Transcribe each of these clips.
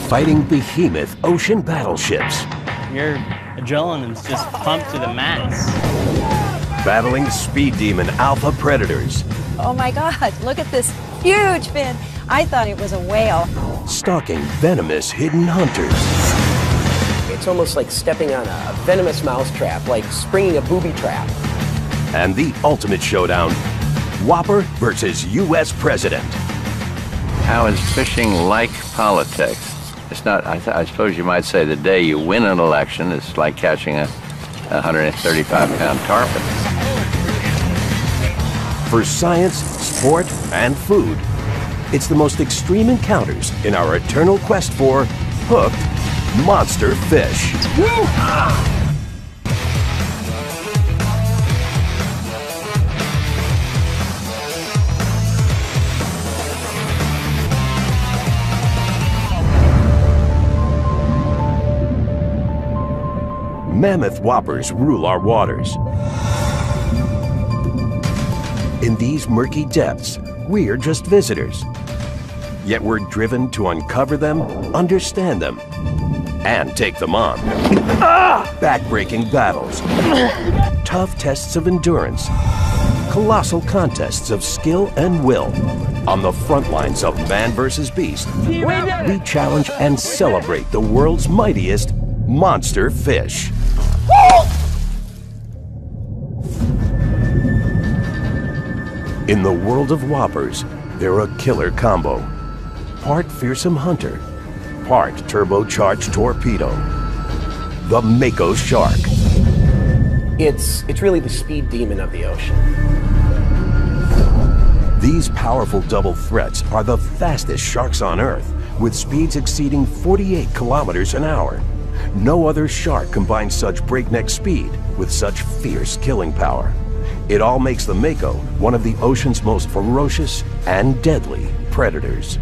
fighting behemoth ocean battleships. Your adrenaline's just pumped to the max. Battling speed demon alpha predators. Oh my God, look at this huge fin. I thought it was a whale. Stalking venomous hidden hunters. It's almost like stepping on a venomous mousetrap, like springing a booby trap. And the ultimate showdown, Whopper versus U.S. President. How is fishing like politics? It's not, I suppose you might say the day you win an election is like catching a 135-pound tarpon. For science, sport, and food, it's the most extreme encounters in our eternal quest for hooked monster fish. Mammoth whoppers rule our waters. In these murky depths, we're just visitors. Yet we're driven to uncover them, understand them, and take them on. Back-breaking battles, tough tests of endurance, colossal contests of skill and will. On the front lines of man versus beast, we challenge and celebrate the world's mightiest monster fish. In the world of whoppers, they're a killer combo. Part fearsome hunter, part turbocharged torpedo. The Mako shark. It's really the speed demon of the ocean. These powerful double threats are the fastest sharks on Earth, with speeds exceeding 48 kilometers an hour. No other shark combines such breakneck speed with such fierce killing power. It all makes the Mako one of the ocean's most ferocious and deadly predators.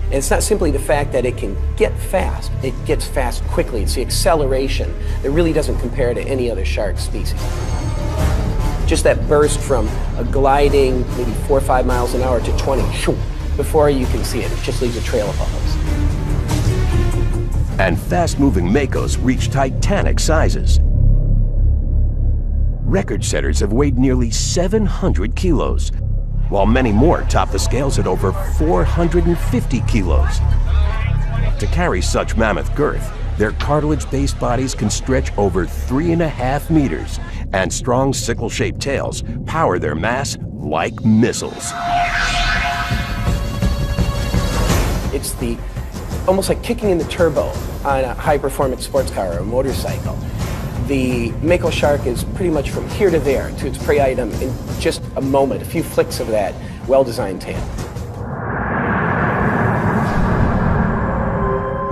And it's not simply the fact that it can get fast, it gets fast quickly. It's the acceleration that really doesn't compare to any other shark species. Just that burst from a gliding maybe 4 or 5 miles an hour to 20, before you can see it, it just leaves a trail of bubbles. And fast-moving Makos reach titanic sizes. Record setters have weighed nearly 700 kilos, while many more top the scales at over 450 kilos. To carry such mammoth girth, their cartilage-based bodies can stretch over 3.5 meters, and strong sickle-shaped tails power their mass like missiles. It's almost like kicking in the turbo on a high-performance sports car or a motorcycle. The Mako shark is pretty much from here to there to its prey item in just a moment, a few flicks of that well-designed tail.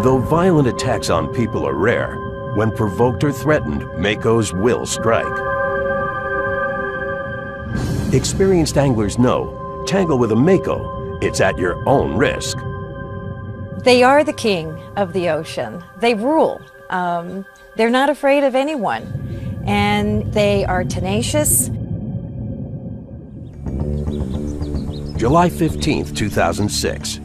Though violent attacks on people are rare, when provoked or threatened, Makos will strike. Experienced anglers know, tangle with a Mako, it's at your own risk. They are the king of the ocean. They rule. They're not afraid of anyone, and they are tenacious. July 15th, 2006.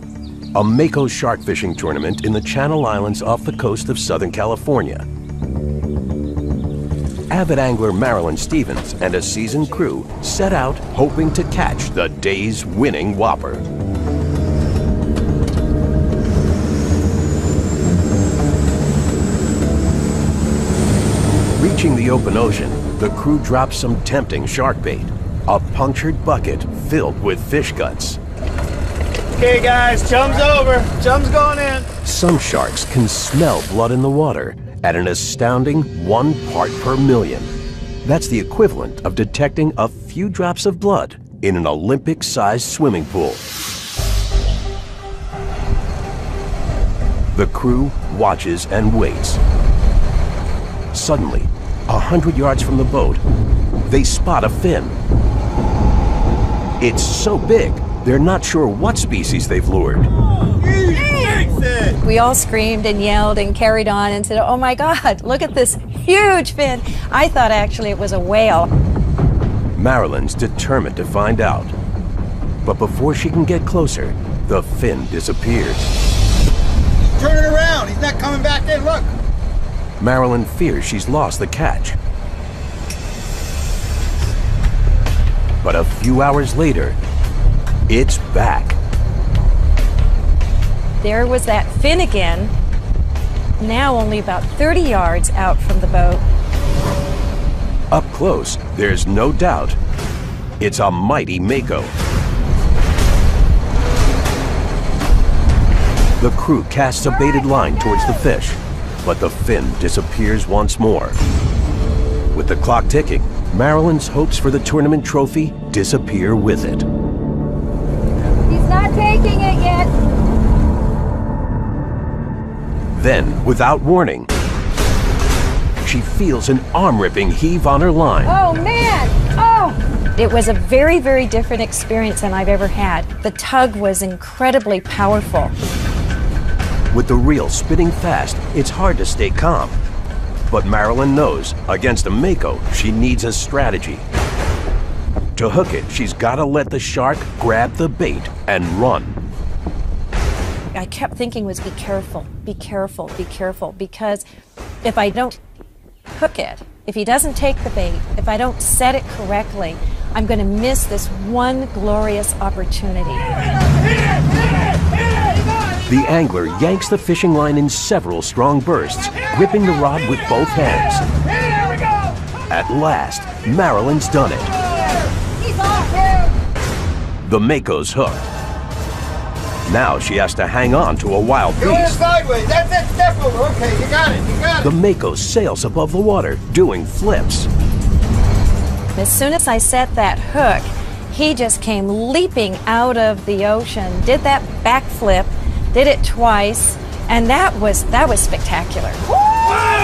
A Mako shark fishing tournament in the Channel Islands off the coast of Southern California. Avid angler Marilyn Stevens and a seasoned crew set out hoping to catch the day's winning whopper. Reaching the open ocean, the crew drops some tempting shark bait, a punctured bucket filled with fish guts. Okay guys, chum's over. Chum's going in. Some sharks can smell blood in the water at an astounding 1 part per million. That's the equivalent of detecting a few drops of blood in an Olympic-sized swimming pool. The crew watches and waits. Suddenly, 100 yards from the boat, they spot a fin. It's so big, they're not sure what species they've lured. We all screamed and yelled and carried on and said, oh my God, look at this huge fin. I thought actually it was a whale. Marilyn's determined to find out. But before she can get closer, the fin disappears. turning around. He's not coming back in, look. Marilyn fears she's lost the catch. But a few hours later, it's back. There was that fin again, now only about 30 yards out from the boat. Up close, there's no doubt, it's a mighty mako. The crew casts a baited line towards the fish, but the fin disappears once more. With the clock ticking, Marilyn's hopes for the tournament trophy disappear with it. He's not taking it yet. Then, without warning, she feels an arm-ripping heave on her line. Oh, man! Oh! It was a very, very different experience than I've ever had. The tug was incredibly powerful. With the reel spinning fast, it's hard to stay calm. But Marilyn knows, against a mako, she needs a strategy. To hook it, she's got to let the shark grab the bait and run. I kept thinking was be careful, be careful, be careful, because if I don't hook it, if he doesn't take the bait, if I don't set it correctly, I'm going to miss this one glorious opportunity. The angler yanks the fishing line in several strong bursts, gripping the rod with both hands. At last, Marilyn's done it. The mako's hooked. Now she has to hang on to a wild Go in beast. sideways. That's it. Step over. Okay, you got it. You got it. The mako sails above the water, doing flips. As soon as I set that hook, he just came leaping out of the ocean, did that backflip, did it twice, and that was spectacular. Oh my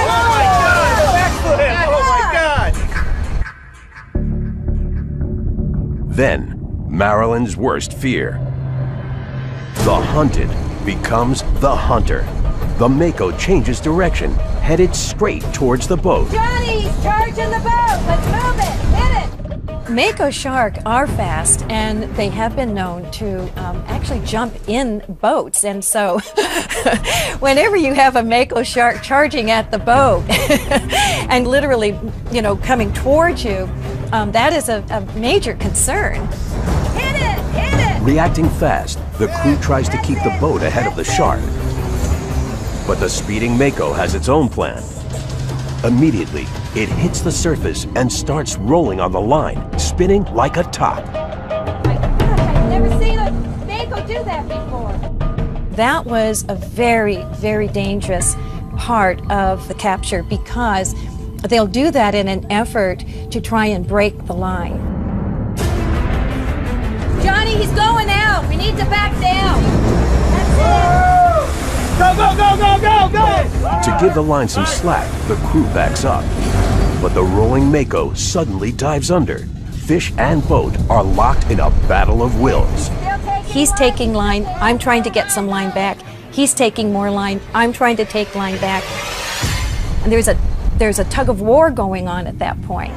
God! Backflip! Oh my God! Then, Marilyn's worst fear. The hunted becomes the hunter. The mako changes direction, headed straight towards the boat. Johnny, he's charging the boat. Let's move it. Hit it. Mako shark are fast, and they have been known to actually jump in boats. And so whenever you have a Mako shark charging at the boat and literally, coming towards you, that is a major concern. Hit it. Hit it. Reacting fast, the crew tries to keep the boat ahead of the shark. But the speeding mako has its own plan. Immediately, it hits the surface and starts rolling on the line, spinning like a top. My gosh, I've never seen a Mako do that before. That was a very, very dangerous part of the capture because they'll do that in an effort to try and break the line. Johnny, he's going out. We need to back down. That's it. Go, go, go, go, go, go! To give the line some slack, the crew backs up. But the rolling mako suddenly dives under. Fish and boat are locked in a battle of wills. He's taking line, I'm trying to get some line back. He's taking more line, I'm trying to take line back. And there's a tug of war going on at that point.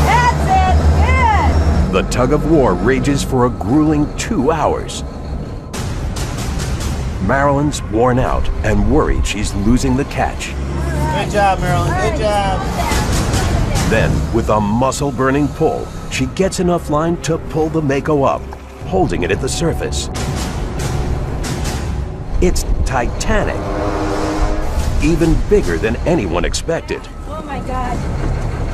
That's it. Good. The tug of war rages for a grueling 2 hours. Marilyn's worn out and worried she's losing the catch. Good job, Marilyn. Good job. Then, with a muscle-burning pull, she gets enough line to pull the mako up, holding it at the surface. It's titanic, even bigger than anyone expected. Oh my God,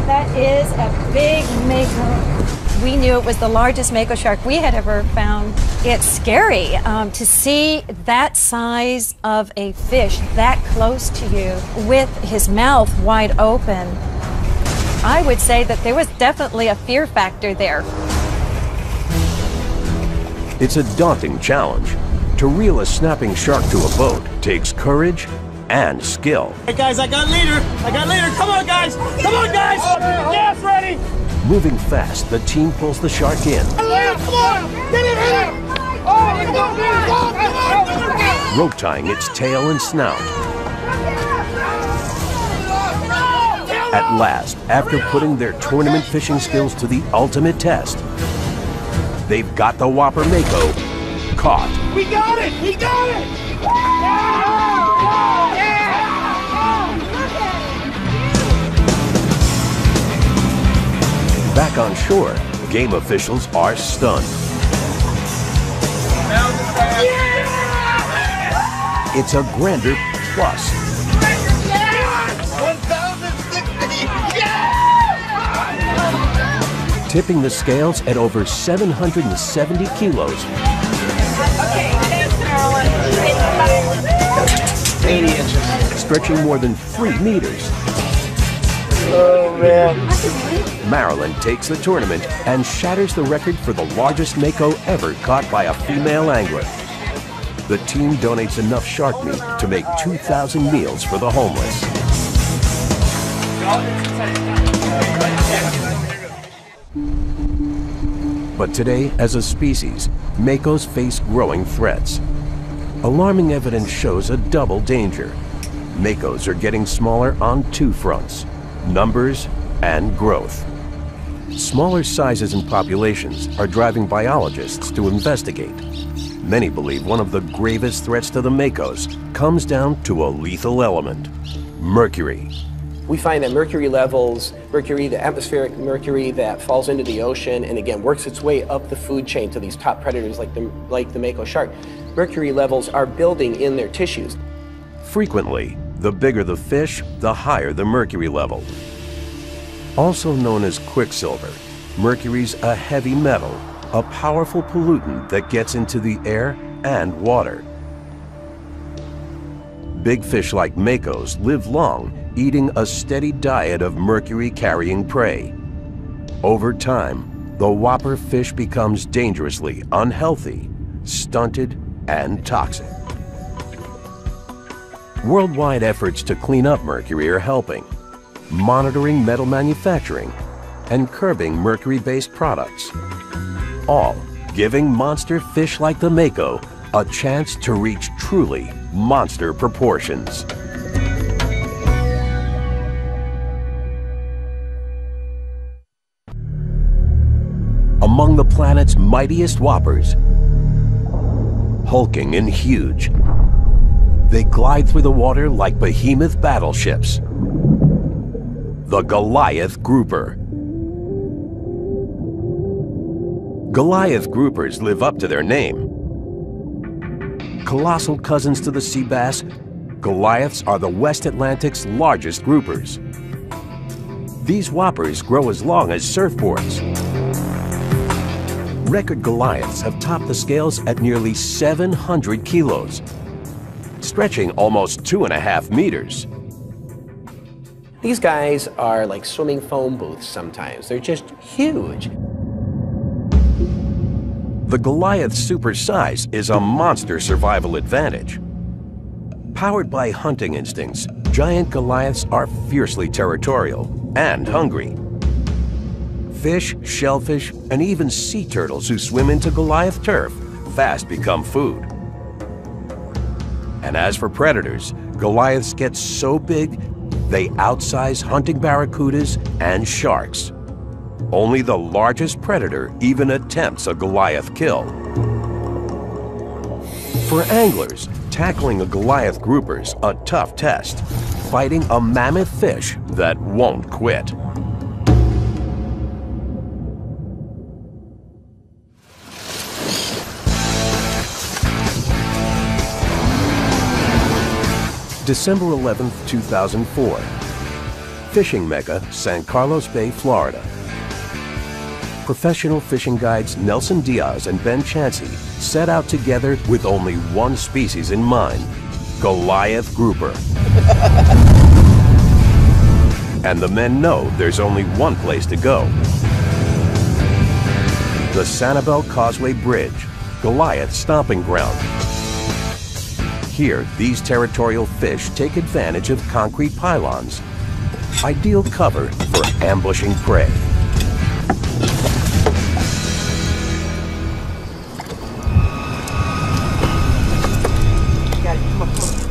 that is a big Mako. We knew it was the largest Mako shark we had ever found. It's scary to see that size of a fish that close to you with his mouth wide open. I would say that there was definitely a fear factor there. It's a daunting challenge. To reel a snapping shark to a boat takes courage and skill. Hey guys, I got leader. I got leader. Come on, guys. Come on, guys. Gas ready. Moving fast, the team pulls the shark in. Come on. Get it, hit it. Oh, Rope tying its tail and snout. At last, after putting their tournament fishing skills to the ultimate test, they've got the whopper mako caught. we got it. We got it. Back on shore, game officials are stunned. It's a Grander Plus. 1,060! Tipping the scales at over 770 kilos. Okay, thanks, Marilyn. 80 inches. Stretching more than 3 meters. Oh, man. Marilyn takes the tournament and shatters the record for the largest mako ever caught by a female angler. The team donates enough shark meat to make 2,000 meals for the homeless. But today, as a species, makos face growing threats. Alarming evidence shows a double danger. Makos are getting smaller on 2 fronts: numbers and growth. Smaller sizes and populations are driving biologists to investigate. Many believe one of the gravest threats to the makos comes down to a lethal element: mercury. We find that mercury levels, the atmospheric mercury that falls into the ocean and again works its way up the food chain to these top predators like the mako shark, mercury levels are building in their tissues. Frequently, the bigger the fish, the higher the mercury level. Also known as quicksilver, mercury's a heavy metal, a powerful pollutant that gets into the air and water. Big fish like makos live long, eating a steady diet of mercury-carrying prey. Over time, the whopper fish becomes dangerously unhealthy, stunted, and toxic. Worldwide efforts to clean up mercury are helping, monitoring metal manufacturing, and curbing mercury-based products. All giving monster fish like the mako a chance to reach truly monster proportions. Among the planet's mightiest whoppers, hulking and huge, they glide through the water like behemoth battleships. The Goliath Grouper. Goliath groupers live up to their name. Colossal cousins to the sea bass, Goliaths are the West Atlantic's largest groupers. These whoppers grow as long as surfboards. Record Goliaths have topped the scales at nearly 700 kilos, stretching almost 2.5 meters. These guys are like swimming phone booths sometimes. They're just huge. The Goliath's super size is a monster survival advantage. Powered by hunting instincts, giant Goliaths are fiercely territorial and hungry. Fish, shellfish, and even sea turtles who swim into Goliath turf fast become food. And as for predators, Goliaths get so big, they outsize hunting barracudas and sharks. Only the largest predator even attempts a Goliath kill. For anglers, tackling a Goliath grouper's a tough test, fighting a mammoth fish that won't quit. December 11, 2004. Fishing mecca, San Carlos Bay, Florida. Professional fishing guides Nelson Diaz and Ben Chansey set out together with only one species in mind: Goliath grouper. And the men know there's only one place to go: the Sanibel Causeway Bridge, Goliath's stomping ground. Here, these territorial fish take advantage of concrete pylons, ideal cover for ambushing prey.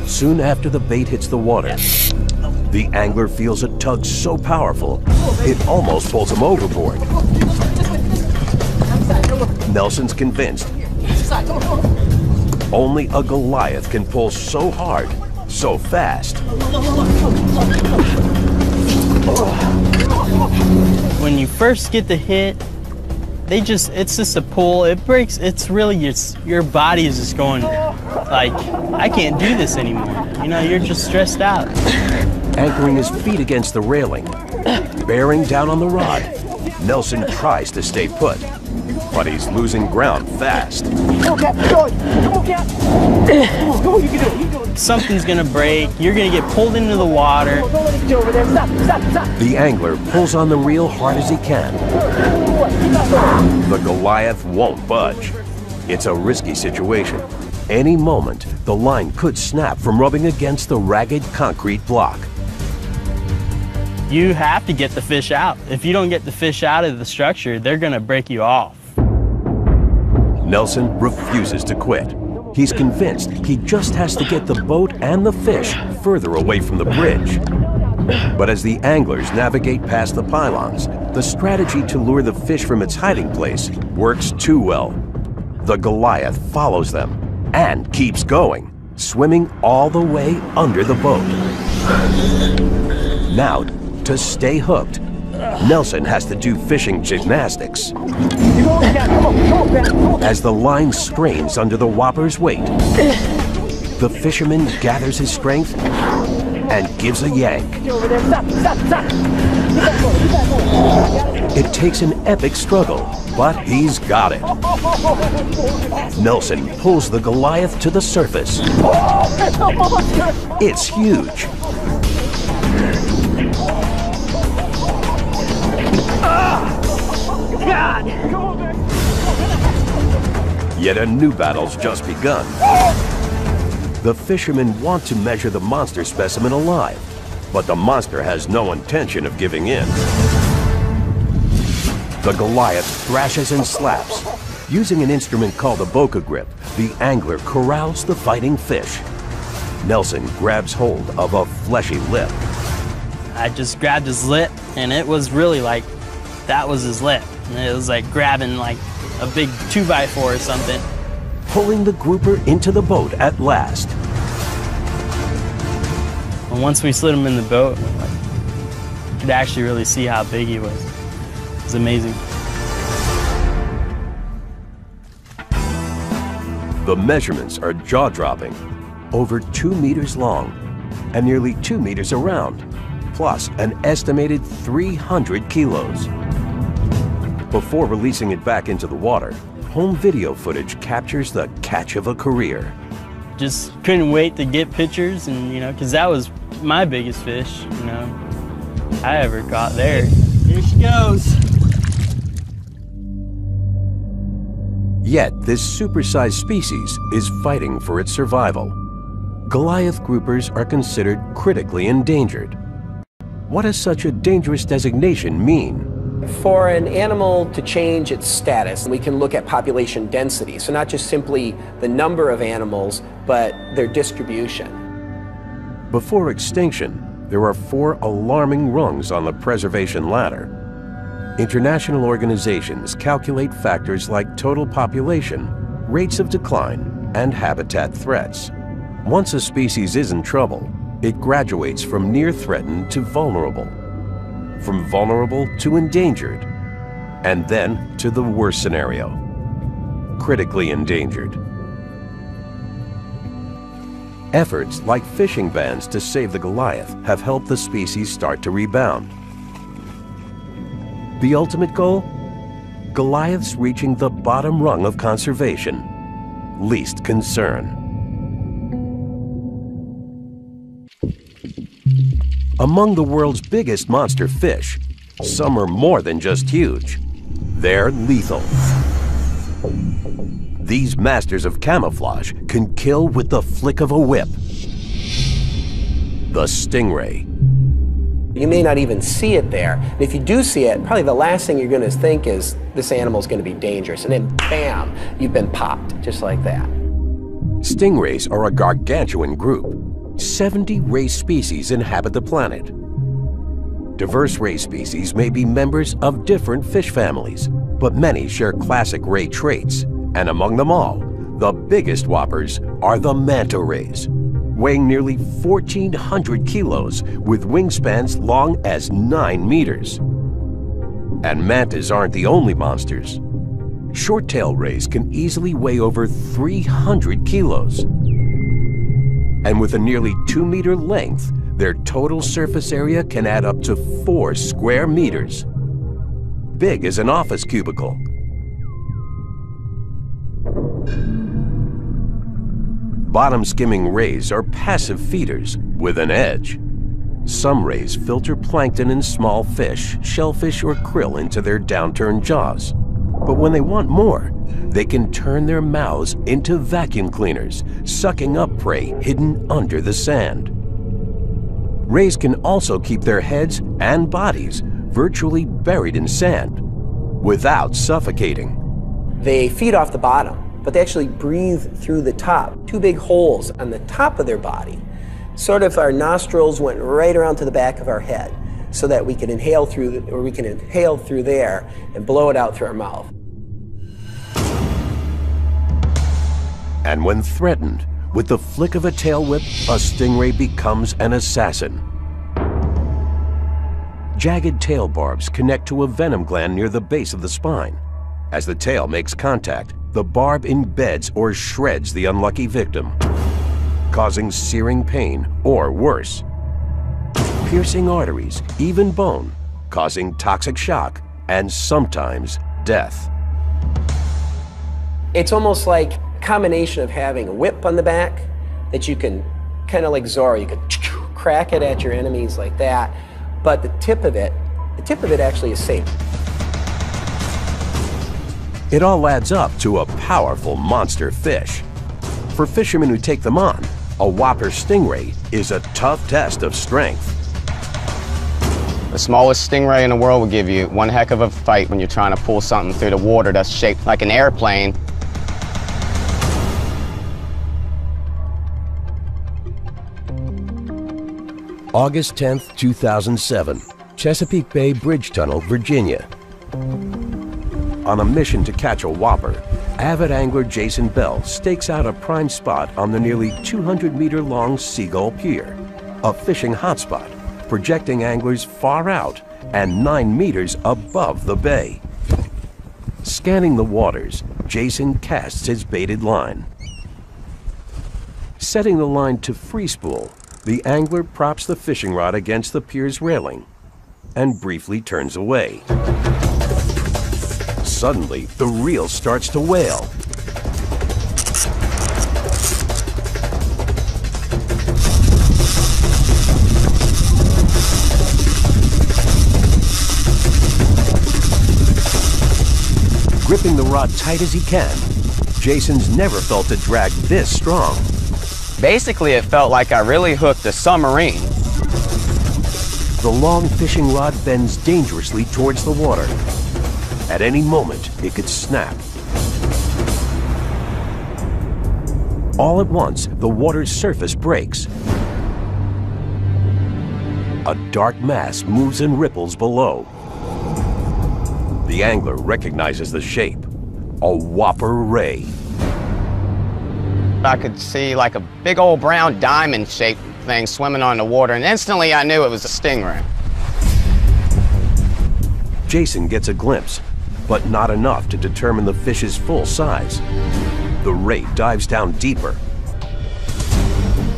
Soon after the bait hits the water, the angler feels a tug so powerful, it almost pulls him overboard. Nelson's convinced Only a Goliath can pull so hard, so fast. When you first get the hit, it's just a pull. It breaks, it's really your body is just going like, I can't do this anymore. You know, you're just stressed out. Anchoring his feet against the railing, bearing down on the rod, Nelson tries to stay put, but he's losing ground fast. Come on, Cap. Come on, Cap. Come on, you can do it. You can do it. Something's gonna break. You're gonna get pulled into the water. Don't let it get over there. Stop. The angler pulls on the reel hard as he can. The Goliath won't budge. It's a risky situation. Any moment, the line could snap from rubbing against the ragged concrete block. You have to get the fish out. If you don't get the fish out of the structure, they're gonna break you off. Nelson refuses to quit. He's convinced he just has to get the boat and the fish further away from the bridge. But as the anglers navigate past the pylons, the strategy to lure the fish from its hiding place works too well. The Goliath follows them and keeps going, swimming all the way under the boat. Now, to stay hooked, Nelson has to do fishing gymnastics. As the line strains under the whopper's weight, the fisherman gathers his strength and gives a yank. It takes an epic struggle, but he's got it. Nelson pulls the Goliath to the surface. It's huge. God! Yet a new battle's just begun. The fishermen want to measure the monster specimen alive, but the monster has no intention of giving in. The Goliath thrashes and slaps. Using an instrument called a boca grip, the angler corrals the fighting fish. Nelson grabs hold of a fleshy lip. I just grabbed his lip, and it was really like, that was his lip. And it was like grabbing like a big 2x4 or something. Pulling the grouper into the boat at last. And once we slid him in the boat, you could actually really see how big he was. It was amazing. The measurements are jaw-dropping. Over 2 meters long and nearly 2 meters around, plus an estimated 300 kilos. Before releasing it back into the water, home video footage captures the catch of a career. Just couldn't wait to get pictures, and because that was my biggest fish, I ever caught there. Here she goes. Yet this supersized species is fighting for its survival. Goliath groupers are considered critically endangered. What does such a dangerous designation mean? For an animal to change its status, we can look at population density. So not just simply the number of animals, but their distribution. Before extinction, there are 4 alarming rungs on the preservation ladder. International organizations calculate factors like total population, rates of decline, and habitat threats. Once a species is in trouble, it graduates from near threatened to vulnerable, from vulnerable to endangered, and then to the worst scenario, critically endangered. Efforts like fishing bans to save the Goliath have helped the species start to rebound. The ultimate goal? Goliaths reaching the bottom rung of conservation, least concern. Among the world's biggest monster fish, some are more than just huge. They're lethal. These masters of camouflage can kill with the flick of a whip. The stingray. You may not even see it there. And if you do see it, probably the last thing you're going to think is this animal's going to be dangerous. And then bam, you've been popped, just like that. Stingrays are a gargantuan group. 70 ray species inhabit the planet. Diverse ray species may be members of different fish families, but many share classic ray traits, and among them all, the biggest whoppers are the manta rays, weighing nearly 1,400 kilos with wingspans long as 9 meters. And mantas aren't the only monsters. Short-tailed rays can easily weigh over 300 kilos. And with a nearly 2-meter length, their total surface area can add up to 4 square meters. Big as an office cubicle. Bottom-skimming rays are passive feeders with an edge. Some rays filter plankton and small fish, shellfish or krill into their downturned jaws. But when they want more, they can turn their mouths into vacuum cleaners, sucking up prey hidden under the sand. Rays can also keep their heads and bodies virtually buried in sand without suffocating. They feed off the bottom, but they actually breathe through the top. 2 big holes on the top of their body. Sort of our nostrils went right around to the back of our head so that we can inhale through, through there and blow it out through our mouth. And when threatened, with the flick of a tail whip, a stingray becomes an assassin. Jagged tail barbs connect to a venom gland near the base of the spine. As the tail makes contact, the barb embeds or shreds the unlucky victim, causing searing pain or worse, piercing arteries, even bone, causing toxic shock and sometimes death. It's almost like a combination of having a whip on the back that you can, kind of like Zorro, you could crack it at your enemies like that, but the tip of it actually is safe. It all adds up to a powerful monster fish. For fishermen who take them on, a whopper stingray is a tough test of strength. The smallest stingray in the world will give you one heck of a fight when you're trying to pull something through the water that's shaped like an airplane. August 10th, 2007, Chesapeake Bay Bridge Tunnel, Virginia. On a mission to catch a whopper, avid angler Jason Bell stakes out a prime spot on the nearly 200-meter-long Seagull Pier, a fishing hotspot, projecting anglers far out and 9 meters above the bay. Scanning the waters, Jason casts his baited line. Setting the line to free spool, the angler props the fishing rod against the pier's railing and briefly turns away. Suddenly, the reel starts to wail. Gripping the rod tight as he can, Jason's never felt a drag this strong. Basically, it felt like I really hooked a submarine. The long fishing rod bends dangerously towards the water. At any moment, it could snap. All at once, the water's surface breaks. A dark mass moves and ripples below. The angler recognizes the shape, a whopper ray. I could see like a big old brown diamond-shaped thing swimming on the water, and instantly I knew it was a stingray. Jason gets a glimpse, but not enough to determine the fish's full size. The ray dives down deeper.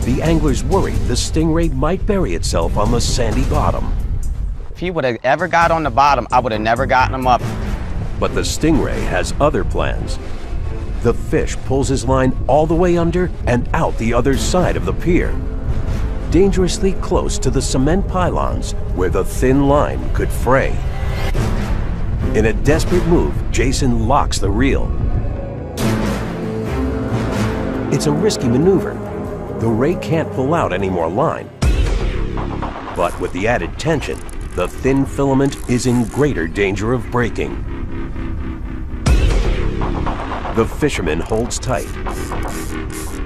The angler's worried the stingray might bury itself on the sandy bottom. If he would have ever got on the bottom, I would have never gotten him up. But the stingray has other plans. The fish pulls his line all the way under and out the other side of the pier, dangerously close to the cement pylons where the thin line could fray. In a desperate move, Jason locks the reel. It's a risky maneuver. The ray can't pull out any more line. But with the added tension, the thin filament is in greater danger of breaking. The fisherman holds tight.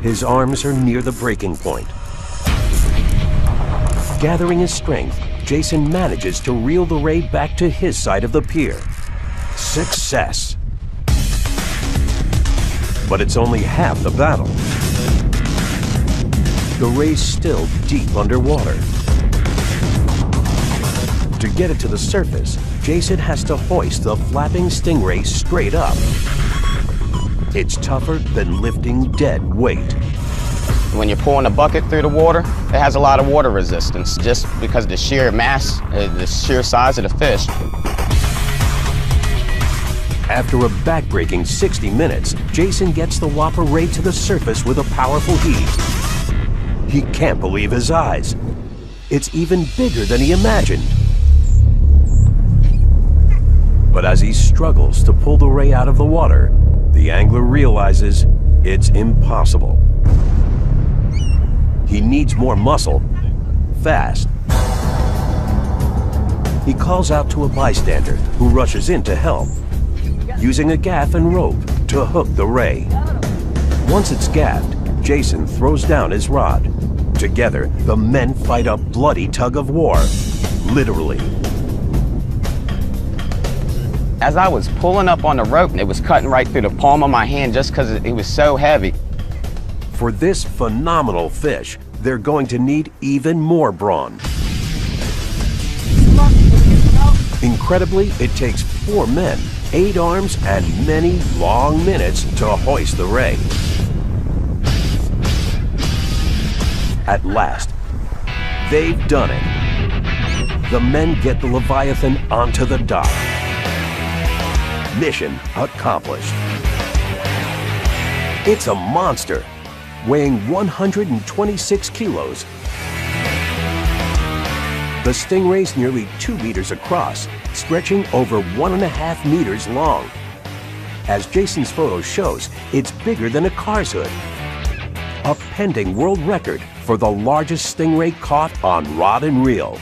His arms are near the breaking point. Gathering his strength, Jason manages to reel the ray back to his side of the pier. Success! But it's only half the battle. The ray's still deep underwater. To get it to the surface, Jason has to hoist the flapping stingray straight up. It's tougher than lifting dead weight. When you're pulling a bucket through the water, it has a lot of water resistance just because of the sheer mass, the sheer size of the fish. After a backbreaking 60 minutes, Jason gets the whopper ray to the surface with a powerful heave. He can't believe his eyes. It's even bigger than he imagined. But as he struggles to pull the ray out of the water, the angler realizes it's impossible. He needs more muscle, fast. He calls out to a bystander who rushes in to help, using a gaff and rope to hook the ray. Once it's gaffed, Jason throws down his rod. Together, the men fight a bloody tug of war, literally. As I was pulling up on the rope, it was cutting right through the palm of my hand just because it was so heavy. For this phenomenal fish, they're going to need even more brawn. Incredibly, it takes 4 men, 8 arms, and many long minutes to hoist the ray. At last, they've done it. The men get the Leviathan onto the dock. Mission accomplished. It's a monster, weighing 126 kilos. The stingray's nearly 2 meters across, stretching over 1.5 meters long. As Jason's photo shows, it's bigger than a car's hood. A pending world record for the largest stingray caught on rod and reel.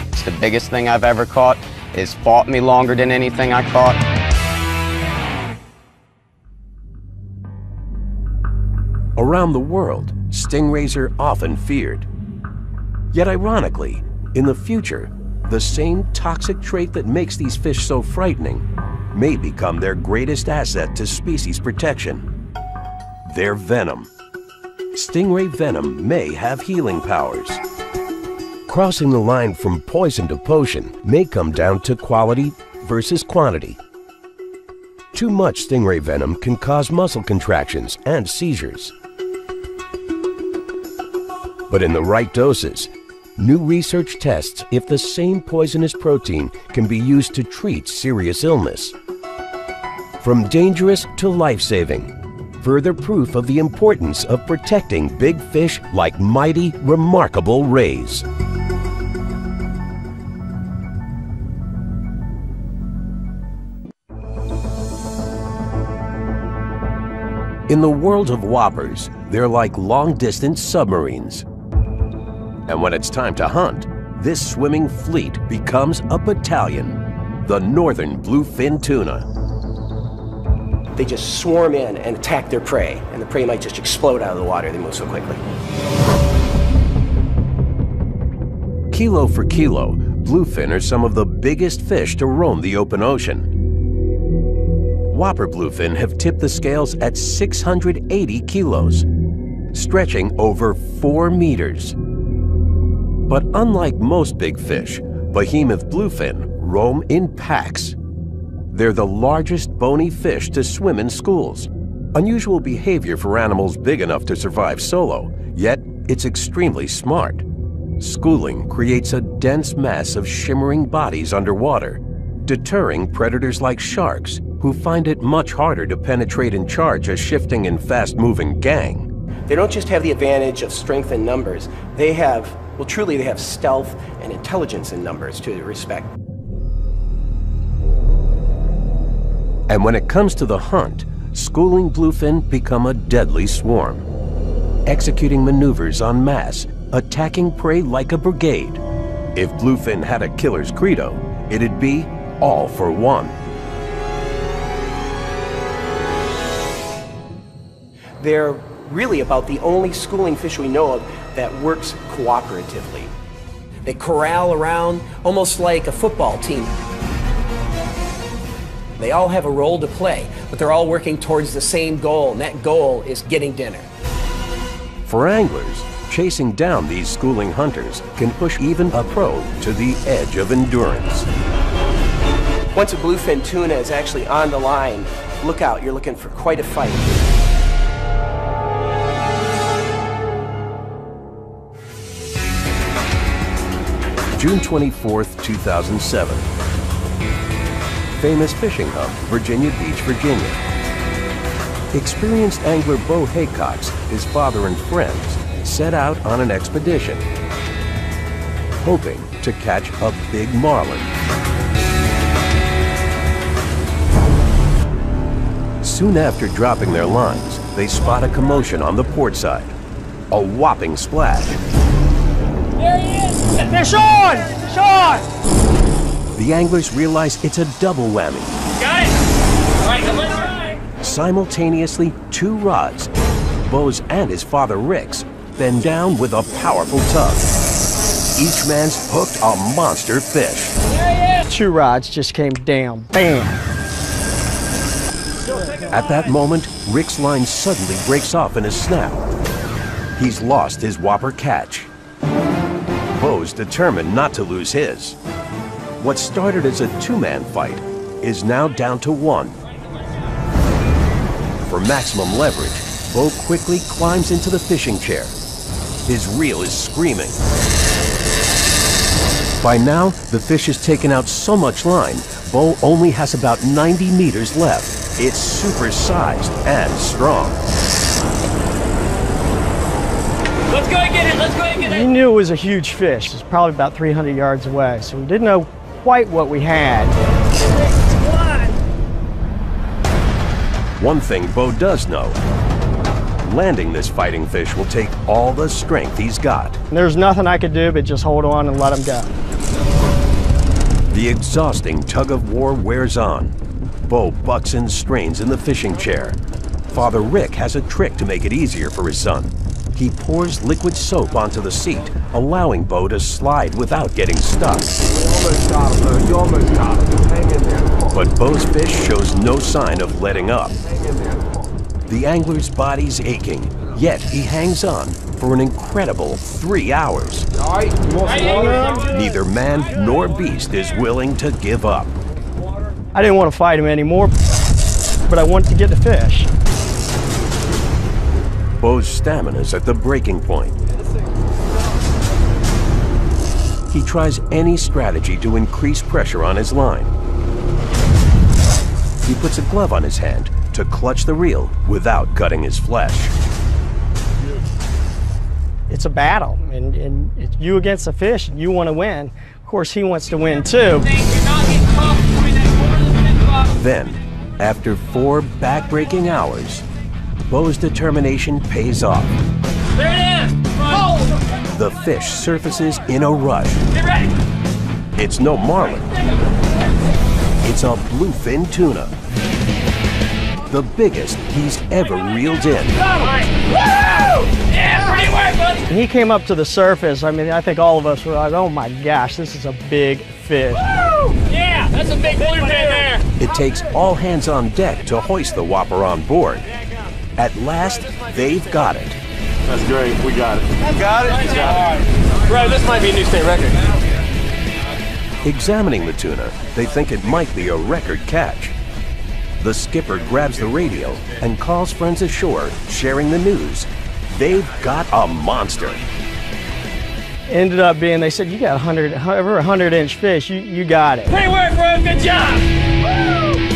It's the biggest thing I've ever caught. It's fought me longer than anything I caught. Around the world, stingrays are often feared. Yet ironically, in the future, the same toxic trait that makes these fish so frightening may become their greatest asset to species protection: their venom. Stingray venom may have healing powers. Crossing the line from poison to potion may come down to quality versus quantity. Too much stingray venom can cause muscle contractions and seizures. But in the right doses, new research tests if the same poisonous protein can be used to treat serious illness. From dangerous to life-saving, further proof of the importance of protecting big fish like mighty, remarkable rays. In the world of whoppers, they're like long-distance submarines. And when it's time to hunt, this swimming fleet becomes a battalion, the northern bluefin tuna. They just swarm in and attack their prey, and the prey might just explode out of the water. They move so quickly. Kilo for kilo, bluefin are some of the biggest fish to roam the open ocean. Whopper bluefin have tipped the scales at 680 kilos, stretching over 4 meters. But unlike most big fish, behemoth bluefin roam in packs. They're the largest bony fish to swim in schools. Unusual behavior for animals big enough to survive solo, yet it's extremely smart. Schooling creates a dense mass of shimmering bodies underwater, deterring predators like sharks, who find it much harder to penetrate and charge a shifting and fast-moving gang. They don't just have the advantage of strength in numbers, they have, well, truly they have stealth and intelligence in numbers to respect. And when it comes to the hunt, schooling bluefin become a deadly swarm, executing maneuvers en masse, attacking prey like a brigade. If bluefin had a killer's credo, it'd be all for one. They're really about the only schooling fish we know of that works cooperatively. They corral around almost like a football team. They all have a role to play, but they're all working towards the same goal, and that goal is getting dinner. For anglers, chasing down these schooling hunters can push even a pro to the edge of endurance. Once a bluefin tuna is actually on the line, look out, you're looking for quite a fight. June 24th, 2007. Famous fishing hub, Virginia Beach, Virginia. Experienced angler Bo Haycox, his father and friends, set out on an expedition, hoping to catch a big marlin. Soon after dropping their lines, they spot a commotion on the port side. A whopping splash. There he is! Fish on! Fish on! The anglers realize it's a double whammy. Got it! All right, come on. Simultaneously, two rods, Bo's and his father Rick's, bend down with a powerful tug. Each man's hooked a monster fish. There he is! Two rods just came down. Bam! At that moment, Rick's line suddenly breaks off in a snap. He's lost his whopper catch. Bo's determined not to lose his. What started as a two-man fight is now down to one. For maximum leverage, Bo quickly climbs into the fishing chair. His reel is screaming. By now, the fish has taken out so much line, Bo only has about 90 meters left. It's super-sized and strong. Let's go and get it! Let's go and get it! We knew it was a huge fish. It was probably about 300 yards away, so we didn't know quite what we had. One thing Bo does know, landing this fighting fish will take all the strength he's got. There's nothing I could do but just hold on and let him go. The exhausting tug-of-war wears on. Bo bucks and strains in the fishing chair. Father Rick has a trick to make it easier for his son. He pours liquid soap onto the seat, allowing Bo to slide without getting stuck. You almost got him, Bo. You almost got him. Hang in there. But Bo's fish shows no sign of letting up. Hang in there. The angler's body's aching, yet he hangs on for an incredible 3 hours. All right, you want some water? Neither man nor beast is willing to give up. I didn't want to fight him anymore, but I wanted to get the fish. Bo's stamina's at the breaking point. He tries any strategy to increase pressure on his line. He puts a glove on his hand to clutch the reel without cutting his flesh. It's a battle, and it's you against the fish, and you want to win. Of course, he wants to win too. Then, after 4 back-breaking hours, Bo's determination pays off. There it is! Oh! The fish surfaces in a rush. Get ready! It's no marlin. It's a bluefin tuna. The biggest he's ever reeled in. Woo! Yeah, pretty work, buddy! When he came up to the surface, I mean, I think all of us were like, oh my gosh, this is a big fish. Woo! Yeah, that's a big bluefin there. It takes all hands on deck to hoist the whopper on board. At last, they've got it. That's great. We got it. Got it? You got it. Bro, this might be a new state record. Examining the tuna, they think it might be a record catch. The skipper grabs the radio and calls friends ashore, sharing the news. They've got a monster. Ended up being, they said, you got over 100-inch fish, you got it. Great work, bro. Good job. Woo!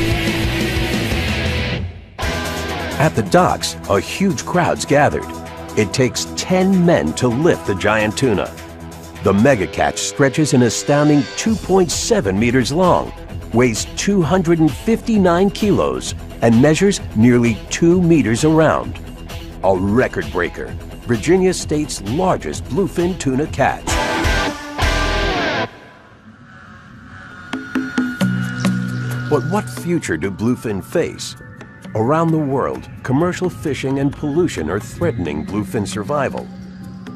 At the docks, a huge crowd's gathered. It takes 10 men to lift the giant tuna. The mega catch stretches an astounding 2.7 meters long, weighs 259 kilos, and measures nearly 2 meters around. A record breaker, Virginia State's largest bluefin tuna catch. But what future do bluefin face? Around the world, commercial fishing and pollution are threatening bluefin survival.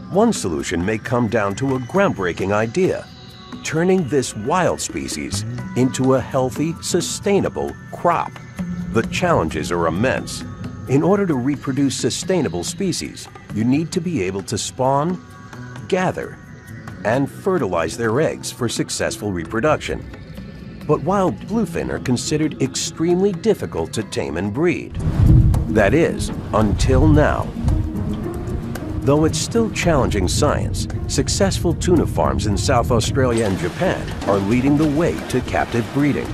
One solution may come down to a groundbreaking idea: turning this wild species into a healthy, sustainable crop. The challenges are immense. In order to reproduce sustainable species, you need to be able to spawn, gather, and fertilize their eggs for successful reproduction. But wild bluefin are considered extremely difficult to tame and breed. That is, until now. Though it's still challenging science, successful tuna farms in South Australia and Japan are leading the way to captive breeding.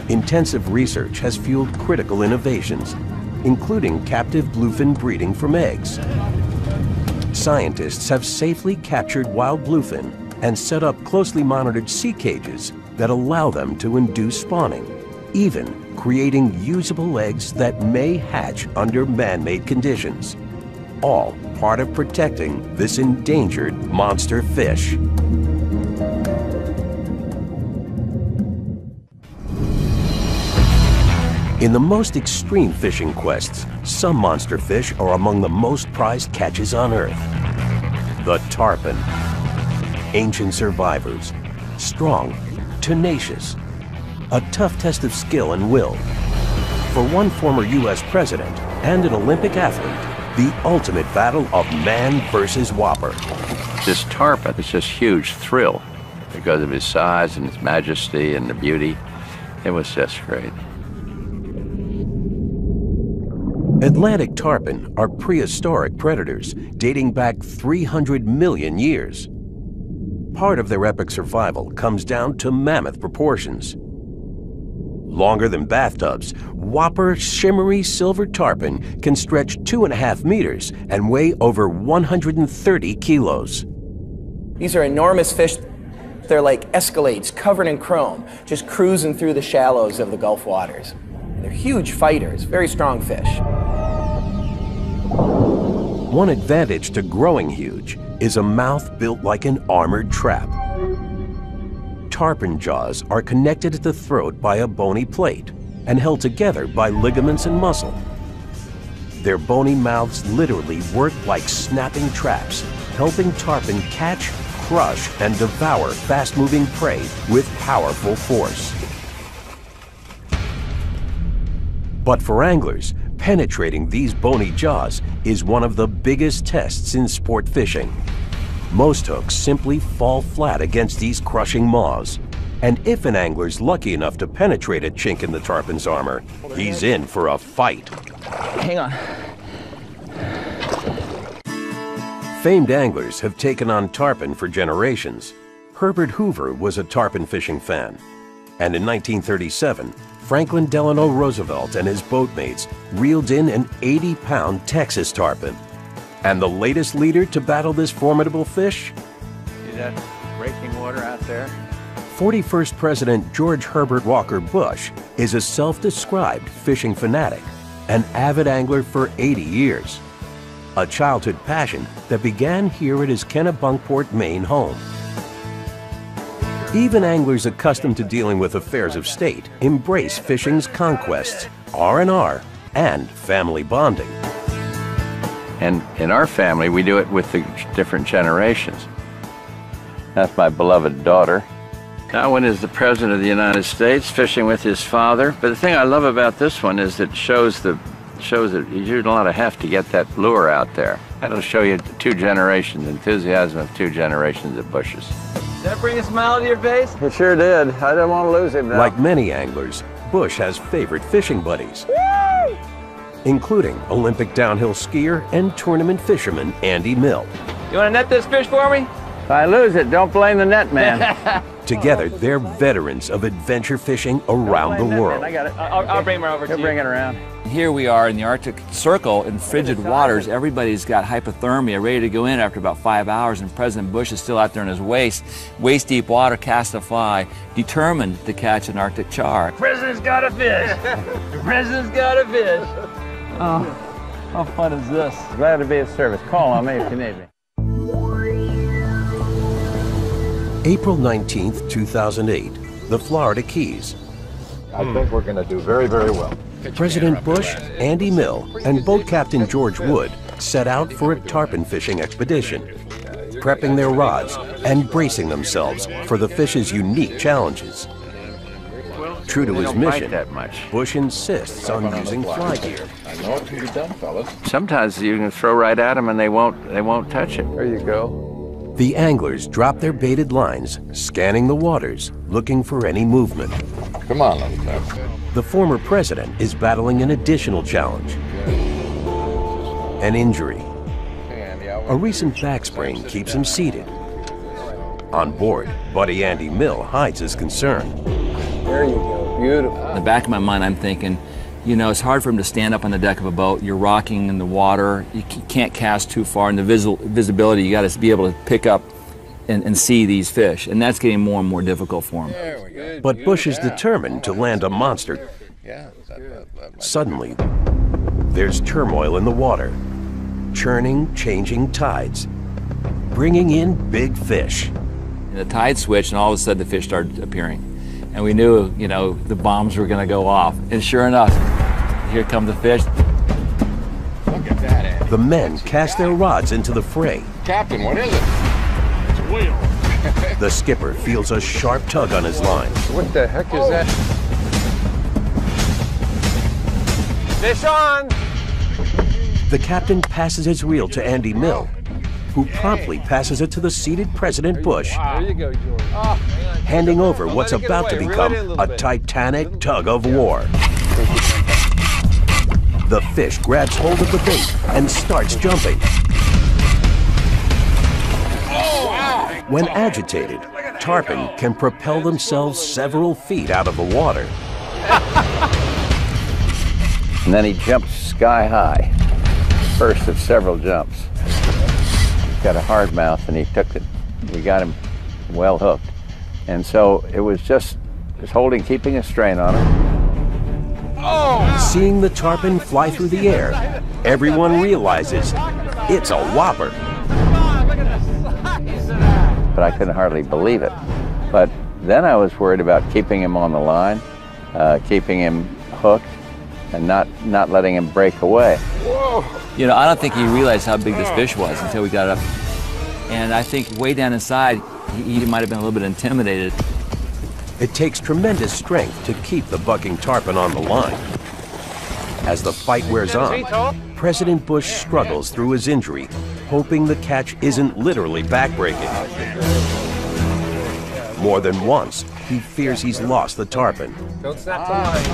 Intensive research has fueled critical innovations, including captive bluefin breeding from eggs. Scientists have safely captured wild bluefin and set up closely monitored sea cages that allow them to induce spawning, even creating usable eggs that may hatch under man-made conditions. All part of protecting this endangered monster fish. In the most extreme fishing quests, some monster fish are among the most prized catches on Earth. The tarpon. Ancient survivors, strong, tenacious, a tough test of skill and will. For one former U.S. president and an Olympic athlete, the ultimate battle of man versus whopper. This tarpon is just huge thrill because of his size and his majesty and the beauty. It was just great. Atlantic tarpon are prehistoric predators dating back 300 million years. Part of their epic survival comes down to mammoth proportions. Longer than bathtubs, whopper shimmery silver tarpon can stretch 2.5 meters and weigh over 130 kilos. These are enormous fish. They're like Escalades covered in chrome, just cruising through the shallows of the Gulf waters. They're huge fighters, very strong fish. One advantage to growing huge is a mouth built like an armored trap. Tarpon jaws are connected at the throat by a bony plate and held together by ligaments and muscle. Their bony mouths literally work like snapping traps, helping tarpon catch, crush, and devour fast-moving prey with powerful force. But for anglers, penetrating these bony jaws is one of the biggest tests in sport fishing. Most hooks simply fall flat against these crushing maws. And if an angler's lucky enough to penetrate a chink in the tarpon's armor, he's in for a fight. Hang on. Famed anglers have taken on tarpon for generations. Herbert Hoover was a tarpon fishing fan. And in 1937, Franklin Delano Roosevelt and his boatmates reeled in an 80-pound Texas tarpon. And the latest leader to battle this formidable fish? See that breaking water out there? 41st President George Herbert Walker Bush is a self-described fishing fanatic, an avid angler for 80 years. A childhood passion that began here at his Kennebunkport, Maine home. Even anglers accustomed to dealing with affairs of state embrace fishing's conquests, R&R, and family bonding. And in our family, we do it with the different generations. That's my beloved daughter. That one is the President of the United States fishing with his father. But the thing I love about this one is it shows that you're doing a lot of heft to get that lure out there. That'll show you 2 generations, enthusiasm of 2 generations of bushes. Did that bring a smile to your face? It sure did. I didn't want to lose him now. Like many anglers, Bush has favorite fishing buddies, including Olympic downhill skier and tournament fisherman Andy Mill. You want to net this fish for me? If I lose it, don't blame the net man. Together, they're veterans of adventure fishing around the world. I got it. I'll bring her over to you. Bring it around. Here we are in the Arctic Circle in frigid waters. Everybody's got hypothermia, ready to go in after about 5 hours, and President Bush is still out there in his waist-deep water, cast a fly, determined to catch an Arctic char. The President's got a fish. The President's got a fish. Oh, how fun is this? Glad to be of service. Call on me if you need me. April 19th, 2008, the Florida Keys. I think we're going to do very, very well. President Bush, Andy Mill, and boat captain George Wood set out for a tarpon fishing expedition. Prepping their rods and bracing themselves for the fish's unique challenges. True to his mission, Bush insists on using fly gear. I know it can be done, fellas. Sometimes you can throw right at them and they won't touch it. There you go. The anglers drop their baited lines, scanning the waters, looking for any movement. Come on, little tough. The former president is battling an additional challenge. An injury. A recent back sprain keeps him seated. On board, buddy Andy Mill hides his concern. There you go, beautiful. In the back of my mind, I'm thinking, you know, it's hard for him to stand up on the deck of a boat. You're rocking in the water. You can't cast too far. And the visibility, you got to be able to pick up and see these fish. And that's getting more and more difficult for him. But Bush is determined to land a monster. Suddenly, there's turmoil in the water. Churning, changing tides, bringing in big fish. And the tide switched, and all of a sudden the fish started appearing. And we knew, you know, the bombs were going to go off. And sure enough, here come the fish. Look at that. The men cast their rods into the fray. Captain, what is it? It's a whale. The skipper feels a sharp tug on his line. What the heck is that? Fish on! The captain passes his reel to Andy Mill, who promptly passes it to the seated President Bush, There you go, George. handing over what's about to become a titanic tug of war. The fish grabs hold of the bait and starts jumping. When agitated, tarpon can propel themselves several feet out of the water. And then he jumps sky high. First of several jumps. He's got a hard mouth and he took it. We got him well hooked. And so it was just keeping a strain on him. Seeing the tarpon fly through the air, everyone realizes it's a whopper. But I couldn't hardly believe it. But then I was worried about keeping him on the line, keeping him hooked, and not letting him break away. You know, I don't think he realized how big this fish was until we got it up. And I think way down inside, he might have been a little bit intimidated. It takes tremendous strength to keep the bucking tarpon on the line. As the fight wears on, President Bush struggles through his injury, hoping the catch isn't literally backbreaking. More than once, he fears he's lost the tarpon. Don't snap the line.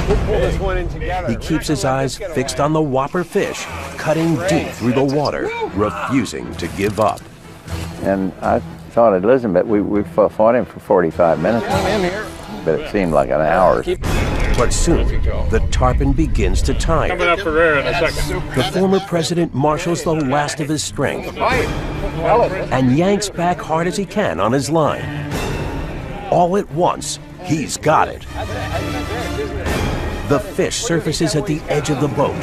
We'll pull this one in together. He keeps his eyes fixed on the whopper fish, cutting deep through the water, refusing to give up. And I thought at Elizabeth, we fought him for 45 minutes, but it seemed like an hour. But soon, the tarpon begins to tire. Coming up for air in a second. The former president marshals the last of his strength and yanks back hard as he can on his line. All at once, he's got it. The fish surfaces at the edge of the boat.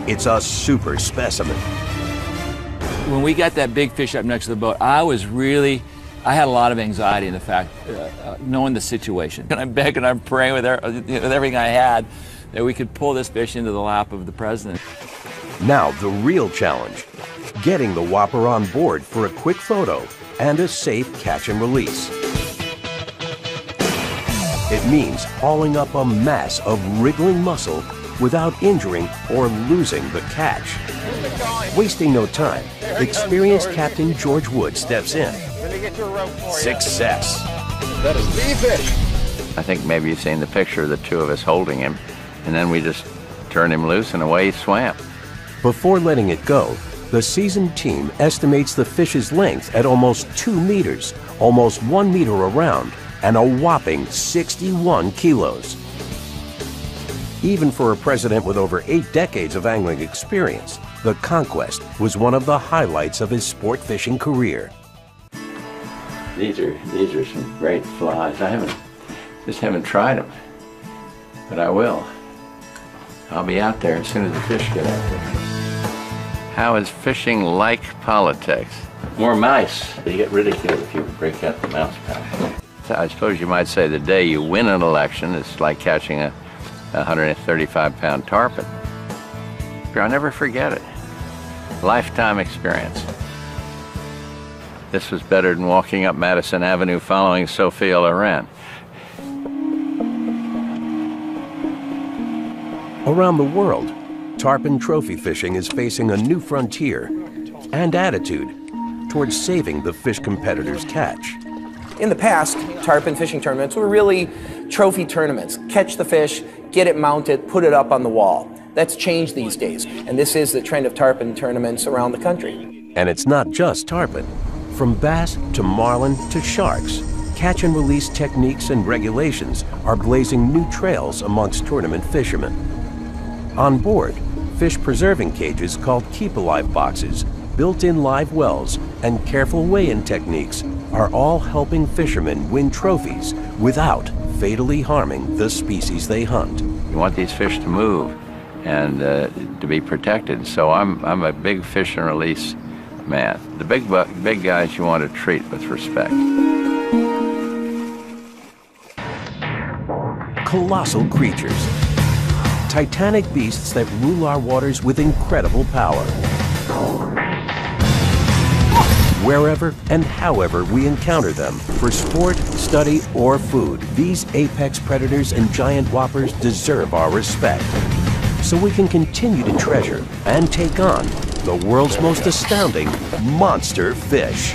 It's a super specimen. When we got that big fish up next to the boat, I had a lot of anxiety in the fact, knowing the situation. And I'm begging, I'm praying with everything I had that we could pull this fish into the lap of the president. Now the real challenge, getting the whopper on board for a quick photo and a safe catch and release. It means hauling up a mass of wriggling muscle without injuring or losing the catch. Wasting no time, experienced Captain George Wood steps in. Success. That is the fish. I think maybe you've seen the picture of the two of us holding him, and then we just turned him loose and away he swam. Before letting it go, the seasoned team estimates the fish's length at almost 2 meters, almost 1 meter around, and a whopping 61 kilos. Even for a president with over 8 decades of angling experience, the conquest was one of the highlights of his sport fishing career. These are some great flies. I just haven't tried them, but I will. I'll be out there as soon as the fish get out there. How is fishing like politics? More mice. They get ridiculed if you break out the mouse pouch. I suppose you might say the day you win an election is like catching a 135-pound tarpon. I'll never forget it. Lifetime experience. This was better than walking up Madison Avenue following Sophia Loren. Around the world, tarpon trophy fishing is facing a new frontier and attitude towards saving the fish competitors' catch. In the past, tarpon fishing tournaments were really trophy tournaments. Catch the fish, get it mounted, put it up on the wall. That's changed these days, and this is the trend of tarpon tournaments around the country. And it's not just tarpon. From bass to marlin to sharks, catch and release techniques and regulations are blazing new trails amongst tournament fishermen. On board, fish preserving cages called keep-alive boxes, built-in live wells, and careful weigh-in techniques are all helping fishermen win trophies without fatally harming the species they hunt. You want these fish to move and to be protected, so I'm a big fish and release man. The big guys you want to treat with respect. Colossal creatures. Titanic beasts that rule our waters with incredible power. Wherever and however we encounter them, for sport, study, or food, these apex predators and giant whoppers deserve our respect. So we can continue to treasure and take on the world's most astounding monster fish.